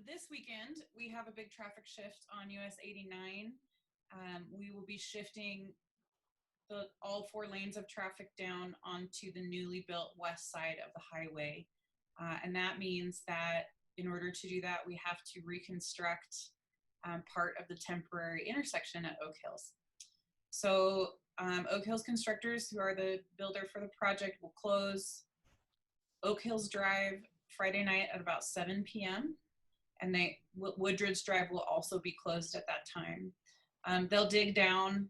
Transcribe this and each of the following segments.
this weekend, we have a big traffic shift on US 89. We will be shifting all 4 lanes of traffic down onto the newly built west side of the highway. And that means that in order to do that, we have to reconstruct part of the temporary intersection at Oak Hills. So Oak Hills constructors, who are the builder for the project, will close Oak Hills Drive Friday night at about 7 p.m. And Woodridge Drive will also be closed at that time. They'll dig down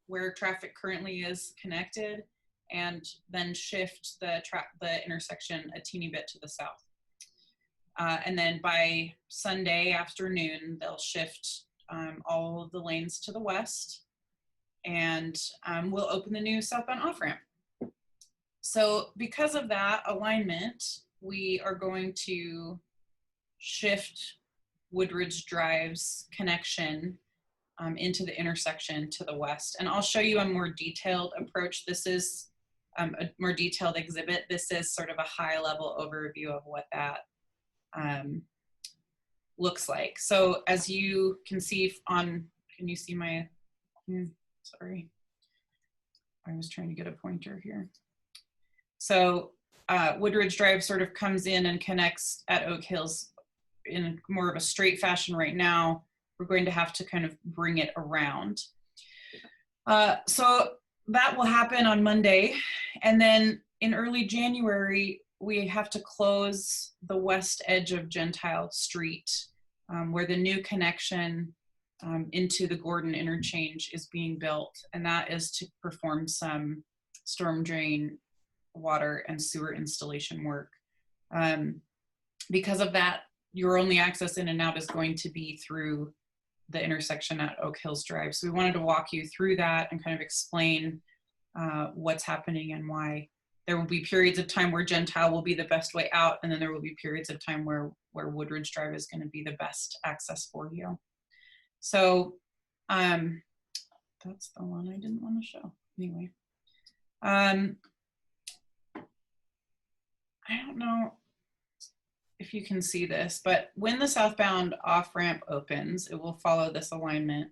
where traffic currently is connected and then shift the intersection a teeny bit to the south. And then by Sunday afternoon, they'll shift all of the lanes to the west, and we'll open the new southbound off-ramp. So because of that alignment, we are going to shift Woodridge Drive's connection into the intersection to the west. And I'll show you a more detailed approach. This is a more detailed exhibit. This is sort of a high-level overview of what that looks like. So as you can see can you see my, sorry, I was trying to get a pointer here. So Woodridge Drive sort of comes in and connects at Oak Hills in more of a straight fashion right now. We're going to have to kind of bring it around. So that will happen on Monday. And then in early January, we have to close the west edge of Gentile Street, where the new connection into the Gordon interchange is being built. And that is to perform some storm drain, water, and sewer installation work. Because of that, your only access in and out is going to be through the intersection at Oak Hills Drive. So we wanted to walk you through that and kind of explain what's happening and why. There will be periods of time where Gentile will be the best way out, and then there will be periods of time where Woodridge Drive is going to be the best access for you. So that's the one I didn't want to show. Anyway, I don't know if you can see this, but when the southbound off-ramp opens, it will follow this alignment.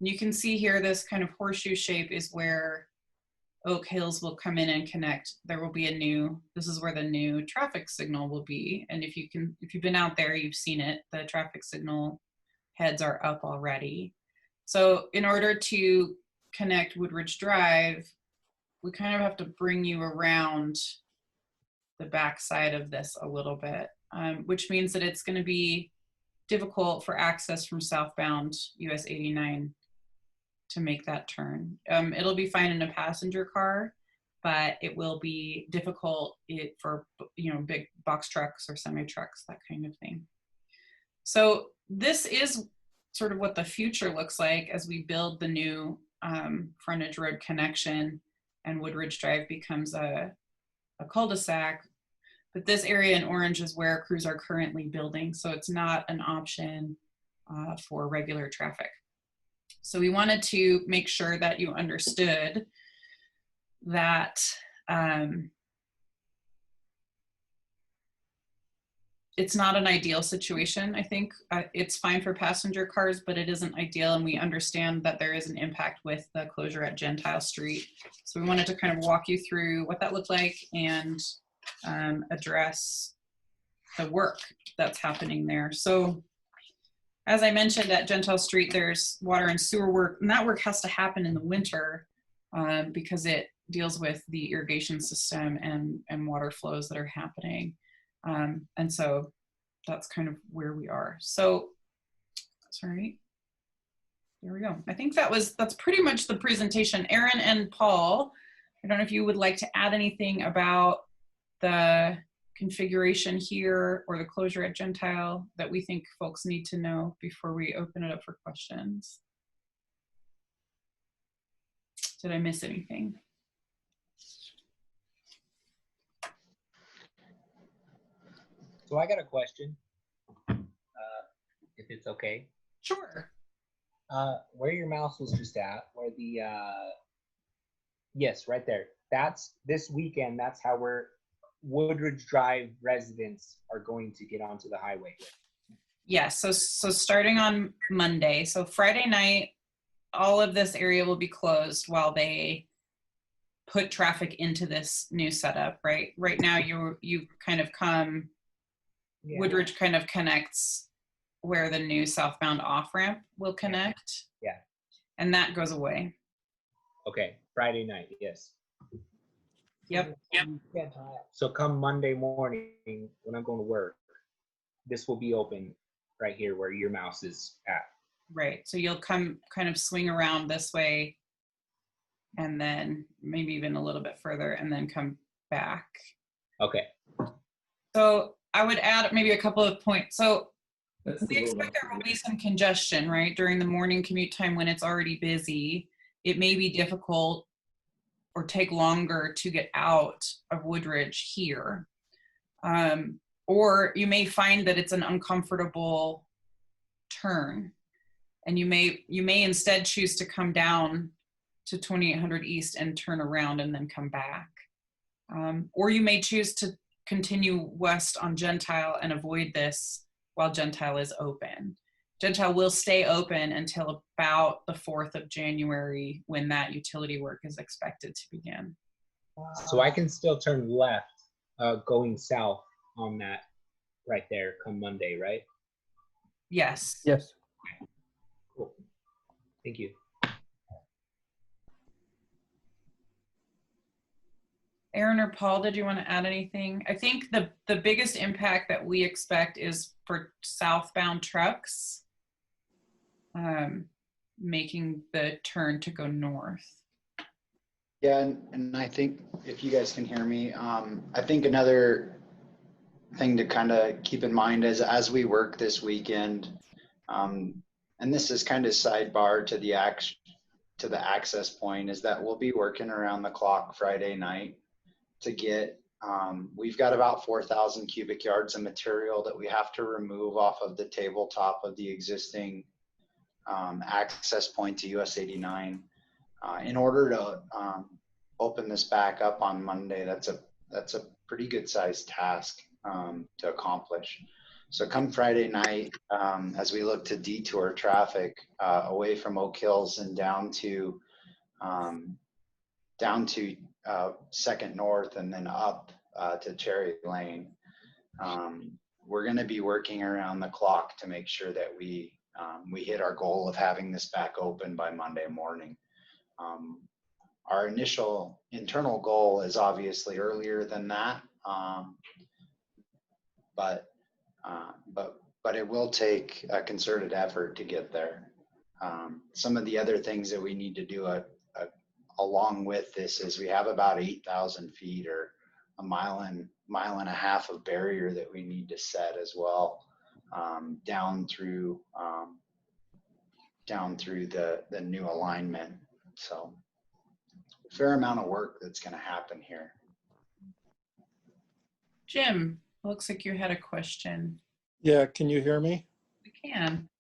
And you can see here this kind of horseshoe shape is where Oak Hills will come in and connect. There will be this is where the new traffic signal will be. And if you've been out there, you've seen it, the traffic signal heads are up already. So in order to connect Woodridge Drive, we kind of have to bring you around the backside of this a little bit, which means that it's going to be difficult for access from southbound US 89 to make that turn. It'll be fine in a passenger car, but it will be difficult for big box trucks or semi trucks, that kind of thing. So this is sort of what the future looks like as we build the new frontage road connection and Woodridge Drive becomes a cul-de-sac. But this area in orange is where crews are currently building, so it's not an option for regular traffic. So we wanted to make sure that you understood that it's not an ideal situation. I think it's fine for passenger cars, but it isn't ideal, and we understand that there is an impact with the closure at Gentile Street. So we wanted to kind of walk you through what that looked like and address the work that's happening there. So as I mentioned, at Gentile Street, there's water and sewer work, and that work has to happen in the winter because it deals with the irrigation system and water flows that are happening. And so that's kind of where we are. So, sorry, there we go. I think that's pretty much the presentation. Aaron and Paul, I don't know if you would like to add anything about the configuration here or the closure at Gentile that we think folks need to know before we open it up for questions. Did I miss anything? So I got a question, if it's okay. Sure. Where your mouse was just at, where the, yes, right there. That's this weekend, that's how Woodridge Drive residents are going to get onto the highway. Yes, so starting on Monday, so Friday night, all of this area will be closed while they put traffic into this new setup, right? Right now, you kind of come, Yeah. Woodridge kind of connects where the new southbound off-ramp will connect. Yeah. And that goes away. Okay, Friday night, yes. Yep. So come Monday morning when I'm going to work, this will be open right here where your mouse is at. Right. So you'll come kind of swing around this way and then maybe even a little bit further and then come back. Okay. So I would add maybe a couple of points. So we expect there will be some congestion, right? During the morning commute time when it's already busy, it may be difficult or take longer to get out of Woodridge here. Or you may find that it's an uncomfortable turn and you may instead choose to come down to 2800 East and turn around and then come back. Or you may choose to continue west on Gentile and avoid this while Gentile is open. Gentile will stay open until about the 4th of January when that utility work is expected to begin. So I can still turn left going south on that right there come Monday, right? Yes. Yes. Cool. Thank you. Aaron or Paul, did you want to add anything? I think the biggest impact that we expect is for southbound trucks making the turn to go north. Yeah, and I think if you guys can hear me, I think another thing to kind of keep in mind is as we work this weekend, and this is kind of sidebar to the access point, is that we'll be working around the clock Friday night to get, we've got about 4,000 cubic yards of material that we have to remove off of the tabletop of the existing access point to US 89 in order to open this back up on Monday. That's a pretty good sized task to accomplish. So come Friday night, as we look to detour traffic away from Oak Hills and down to Second North and then up to Cherry Lane, we're going to be working around the clock to make sure that we hit our goal of having this back open by Monday morning. Our initial internal goal is obviously earlier than that, but it will take a concerted effort to get there. Some of the other things that we need to do along with this is we have about 8,000 feet or a mile and a half of barrier that we need to set as well, down through the new alignment. So a fair amount of work that's going to happen here. Jim, looks like you had a question. Yeah, can you hear me? We can.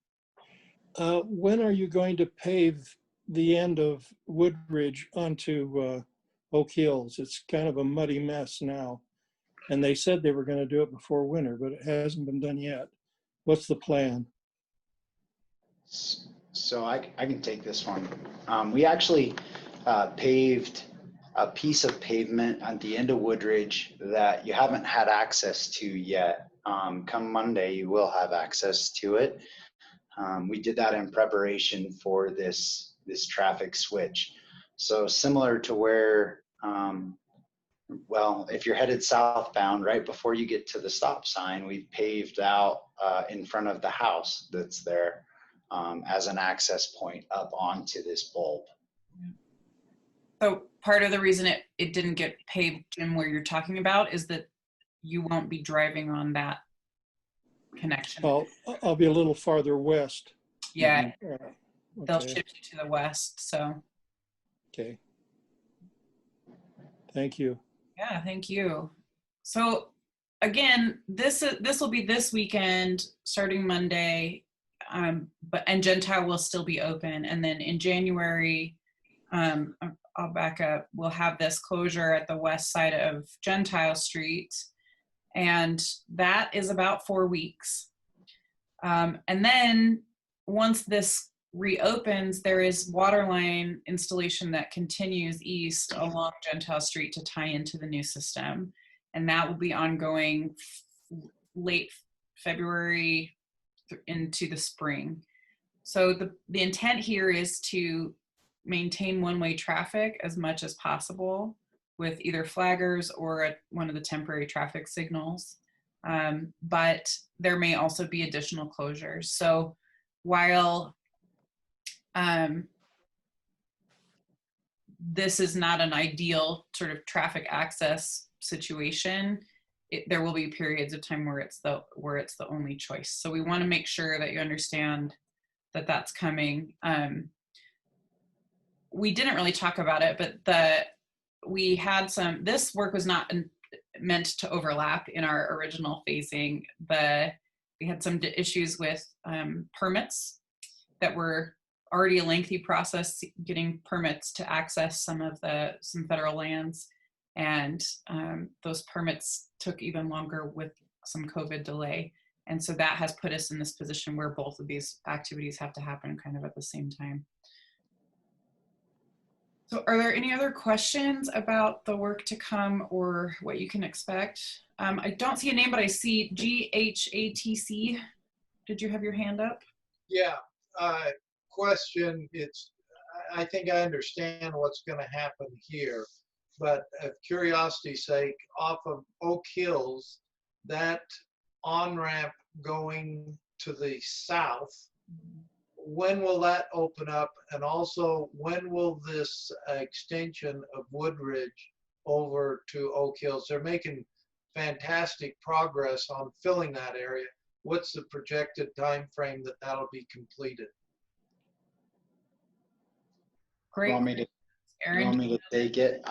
When are you going to pave the end of Woodridge onto Oak Hills? It's kind of a muddy mess now. And they said they were going to do it before winter, but it hasn't been done yet. What's the plan? So I can take this one. We actually paved a piece of pavement at the end of Woodridge that you haven't had access to yet. Come Monday, you will have access to it. We did that in preparation for this traffic switch. So similar to where, well, if you're headed southbound, right before you get to the stop sign, we paved out in front of the house that's there as an access point up onto this bulb. So part of the reason it didn't get paved, Jim, where you're talking about is that you won't be driving on that connection. I'll be a little farther west. Yeah, Okay. they'll shift you to the west. So. Okay. Thank you. Yeah, thank you. So again, this will be this weekend starting Monday, and Gentile will still be open. And then in January, I'll back up, we'll have this closure at the west side of Gentile Street. And that is about 4 weeks. And then once this reopens, there is water line installation that continues east along Gentile Street to tie into the new system. And that will be ongoing late February into the spring. So the intent here is to maintain one-way traffic as much as possible with either flaggers or one of the temporary traffic signals. But there may also be additional closures. So while this is not an ideal sort of traffic access situation, there will be periods of time where it's the only choice. So we want to make sure that you understand that that's coming. We didn't really talk about it, but we had this work was not meant to overlap in our original phasing. We had some issues with permits that were already a lengthy process getting permits to access some federal lands. And those permits took even longer with some COVID delay. And so that has put us in this position where both of these activities have to happen kind of at the same time. So are there any other questions about the work to come or what you can expect? I don't see a name, but I see GHATC. Did you have your hand up? Yeah, question. I think I understand what's going to happen here, but of curiosity's sake, off of Oak Hills, that on-ramp going to the south, when will that open up? And also, when will this extension of Woodridge over to Oak Hills? They're making fantastic progress on filling that area. What's the projected time frame that that'll be completed? Great. You want me to, Aaron? you want me to take it?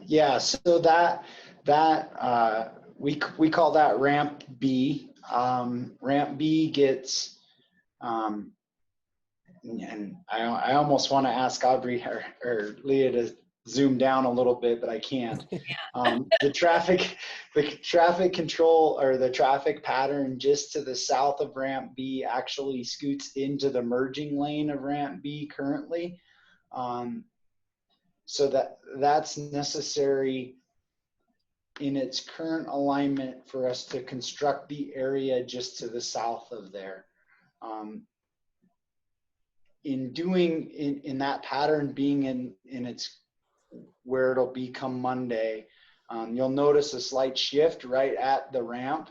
Yeah, so that we call that ramp B. Ramp B gets, and I almost want to ask Aubrey or Leah to zoom down a little bit, but I can't. The traffic control or the traffic pattern just to the south of ramp B actually scoots into the merging lane of ramp B currently. So that's necessary in its current alignment for us to construct the area just to the south of there. In that pattern being in its where it'll be come Monday, you'll notice a slight shift right at the ramp,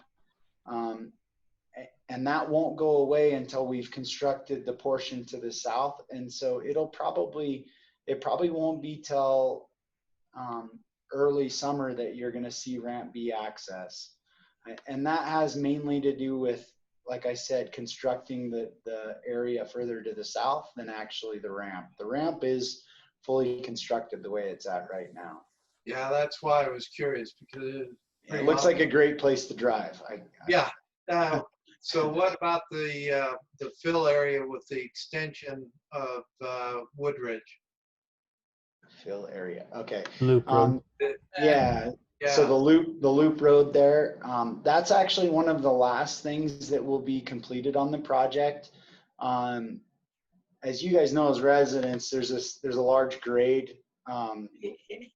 and that won't go away until we've constructed the portion to the south. And so it probably won't be till early summer that you're going to see ramp B access, and that has mainly to do with, like I said, constructing the area further to the south than actually the ramp. The ramp is fully constructed the way it's at right now. Yeah, that's why I was curious, because it looks like a great place to drive. Yeah. So what about the fill area with the extension of Woodridge? Fill area. Okay. Loop road. Yeah. So the loop road there, that's actually one of the last things that will be completed on the project. As you guys know, as residents, there's a large grade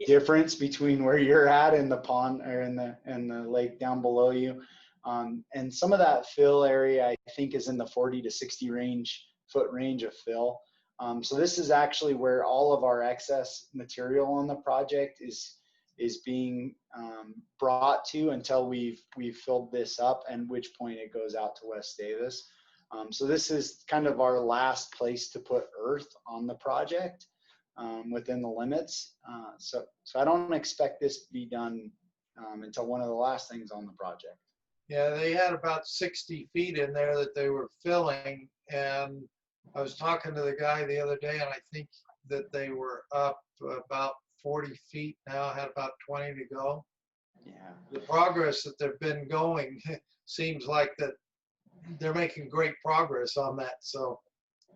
difference between where you're at and the pond or in the lake down below you. And some of that fill area, I think, is in the 40 to 60 foot range of fill. So this is actually where all of our excess material on the project is being brought to until we've filled this up, and which point it goes out to West Davis. So this is kind of our last place to put earth on the project within the limits. So I don't expect this to be done until one of the last things on the project. Yeah, they had about 60 feet in there that they were filling, and I was talking to the guy the other day, and I think that they were up about 40 feet now, had about 20 to go. Yeah. The progress that they've been going seems like that they're making great progress on that. So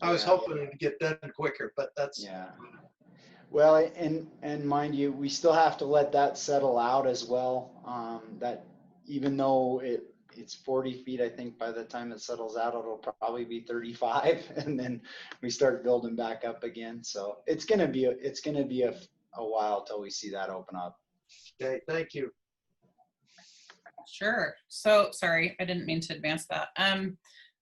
I was hoping to get done quicker, but that's. Yeah. Well, and mind you, we still have to let that settle out as well. That even though it's 40 feet. I think by the time it settles out, it'll probably be 35, and then we start building back up again. So it's gonna be a while till we see that open up. Okay, thank you. Sure. So sorry, I didn't mean to advance that.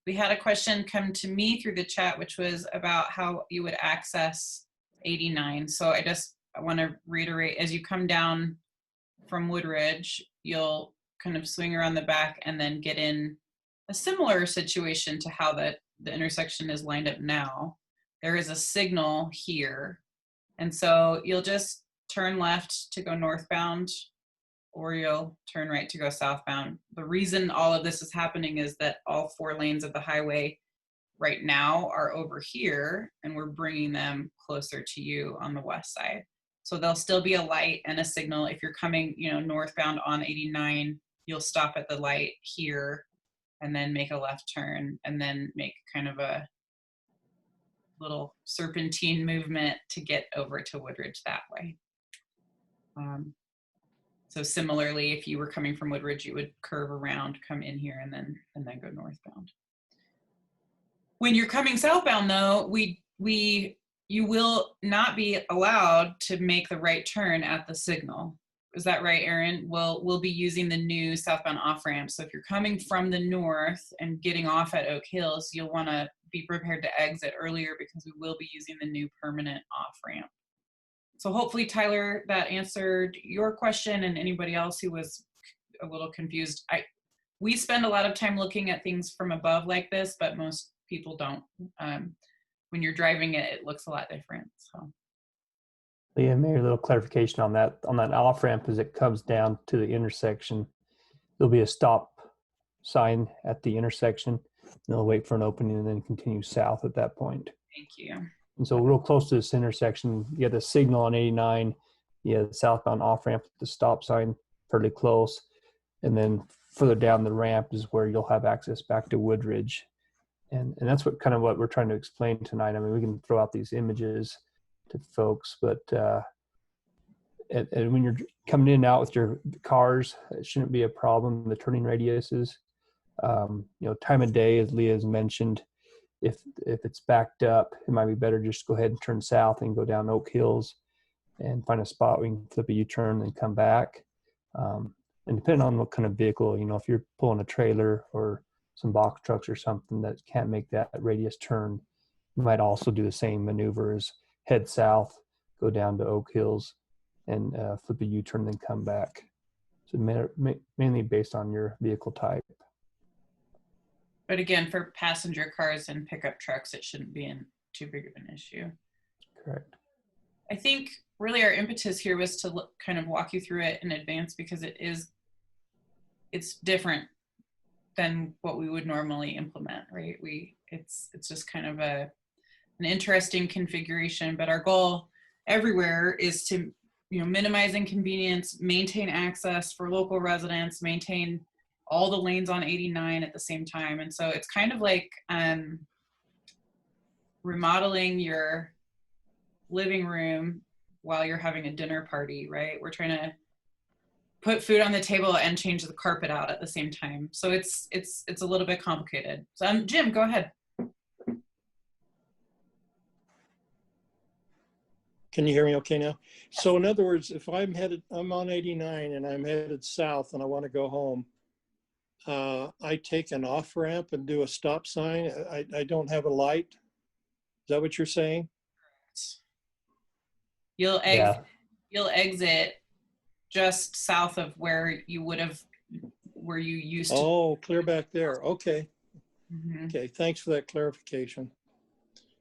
We had a question come to me through the chat, which was about how you would access 89. So I want to reiterate, as you come down from Woodridge, you'll kind of swing around the back and then get in a similar situation to how the intersection is lined up now. There is a signal here. And so you'll just turn left to go northbound, or you'll turn right to go southbound. The reason all of this is happening is that all 4 lanes of the highway right now are over here, and we're bringing them closer to you on the west side. So there'll still be a light and a signal. If you're coming, northbound on 89, you'll stop at the light here and then make a left turn and then make kind of a little serpentine movement to get over to Woodridge that way. So similarly, if you were coming from Woodridge, you would curve around, come in here, and then go northbound. When you're coming southbound, though, you will not be allowed to make the right turn at the signal. Is that right, Aaron? We'll be using the new southbound off-ramp. So if you're coming from the north and getting off at Oak Hills, you'll want to be prepared to exit earlier because we will be using the new permanent off-ramp. So hopefully, Tyler, that answered your question and anybody else who was a little confused. We spend a lot of time looking at things from above like this, but most people don't. When you're driving it, it looks a lot different. So. Yeah, maybe a little clarification on that. On that off ramp, as it comes down to the intersection, there'll be a stop sign at the intersection. They'll wait for an opening and then continue south at that point. Thank you. And so real close to this intersection, you have the signal on 89, you have the southbound off ramp, the stop sign fairly close. And then further down the ramp is where you'll have access back to Woodridge. And that's what we're trying to explain tonight. I mean, we can throw out these images to folks, but and when you're coming in and out with your cars, it shouldn't be a problem. The turning radiuses, time of day, as Leah has mentioned, if it's backed up, it might be better just to go ahead and turn south and go down Oak Hills and find a spot where you can flip a U-turn and come back. And depending on what kind of vehicle, if you're pulling a trailer or some box trucks or something that can't make that radius turn, you might also do the same maneuvers, head south, go down to Oak Hills, and flip a U-turn, then come back. So mainly based on your vehicle type. But again, for passenger cars and pickup trucks, it shouldn't be too big of an issue. Correct. I think really our impetus here was to kind of walk you through it in advance because it's different than what we would normally implement, right? It's just kind of an interesting configuration, but our goal everywhere is to minimize inconvenience, maintain access for local residents, maintain all the lanes on 89 at the same time. And so it's kind of like remodeling your living room while you're having a dinner party, right? We're trying to put food on the table and change the carpet out at the same time. So it's a little bit complicated. So Jim, go ahead. Can you hear me okay now? So in other words, if I'm on 89 and I'm headed south and I want to go home, I take an off ramp and do a stop sign. I don't have a light. Is that what you're saying? You'll exit just south of where you used to. Oh, clear back there. Okay. Mm-hmm. Okay. Thanks for that clarification.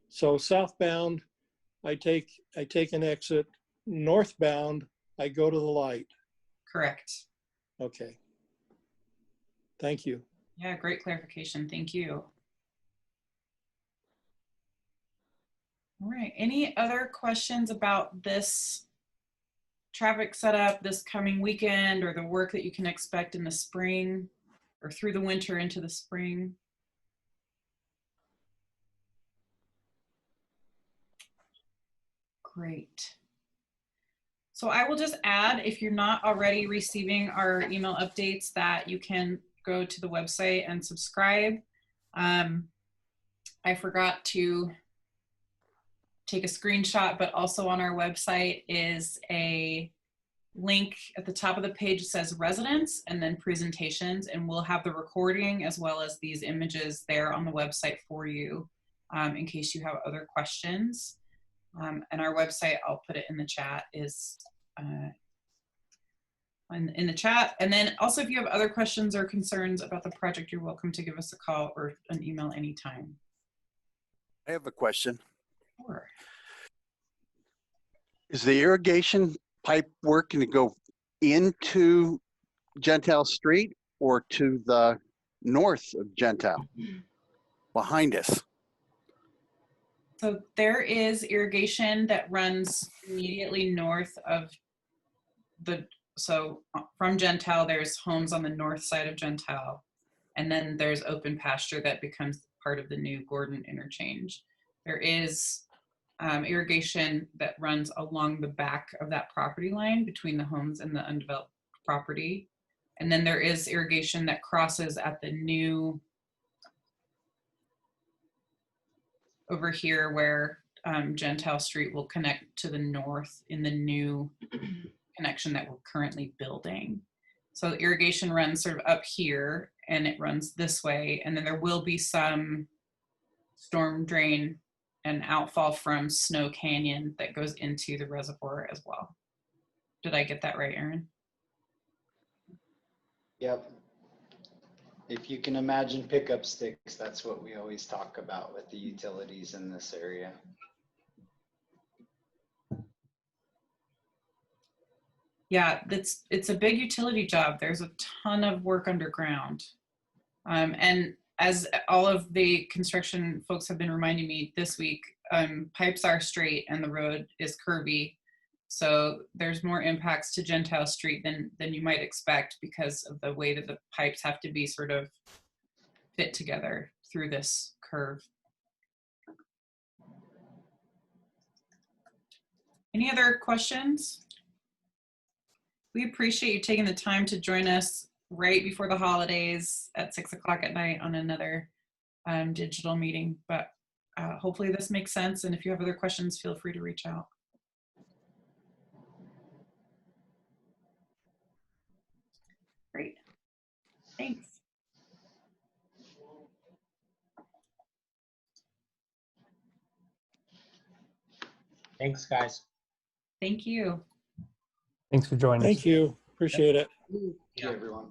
So southbound, I take an exit. Northbound, I go to the light. Correct. Okay. Thank you. Yeah, great clarification. Thank you. All right. Any other questions about this traffic setup this coming weekend or the work that you can expect in the spring or through the winter into the spring? Great. So I will just add, if you're not already receiving our email updates, that you can go to the website and subscribe. I forgot to take a screenshot, but also on our website is a link at the top of the page. It says residents and then presentations, and we'll have the recording as well as these images there on the website for you in case you have other questions. And our website, I'll put it in the chat, is in the chat. And then also, if you have other questions or concerns about the project, you're welcome to give us a call or an email anytime. I have a question. Sure. Is the irrigation pipe working to go into Gentile Street or to the north of Gentile, behind us? So there is irrigation that runs immediately north of so from Gentile, there's homes on the north side of Gentile, and then there's open pasture that becomes part of the new Gordon interchange. There is irrigation that runs along the back of that property line between the homes and the undeveloped property. And then there is irrigation that crosses at the new, over here where Gentile Street will connect to the north in the new connection that we're currently building. So the irrigation runs sort of up here and it runs this way. And then there will be some storm drain and outfall from Snow Canyon that goes into the reservoir as well. Did I get that right, Aaron? Yep. If you can imagine pickup sticks, that's what we always talk about with the utilities in this area. Yeah, it's a big utility job. There's a ton of work underground. And as all of the construction folks have been reminding me this week, pipes are straight and the road is curvy. So there's more impacts to Gentile Street than you might expect because of the way that the pipes have to be sort of fit together through this curve. Any other questions? We appreciate you taking the time to join us right before the holidays at 6 o'clock at night on another digital meeting. But hopefully this makes sense. And if you have other questions, feel free to reach out. Great. Thanks. Thanks, guys. Thank you. Thanks for joining us. Thank you. Appreciate it. Thank you, everyone.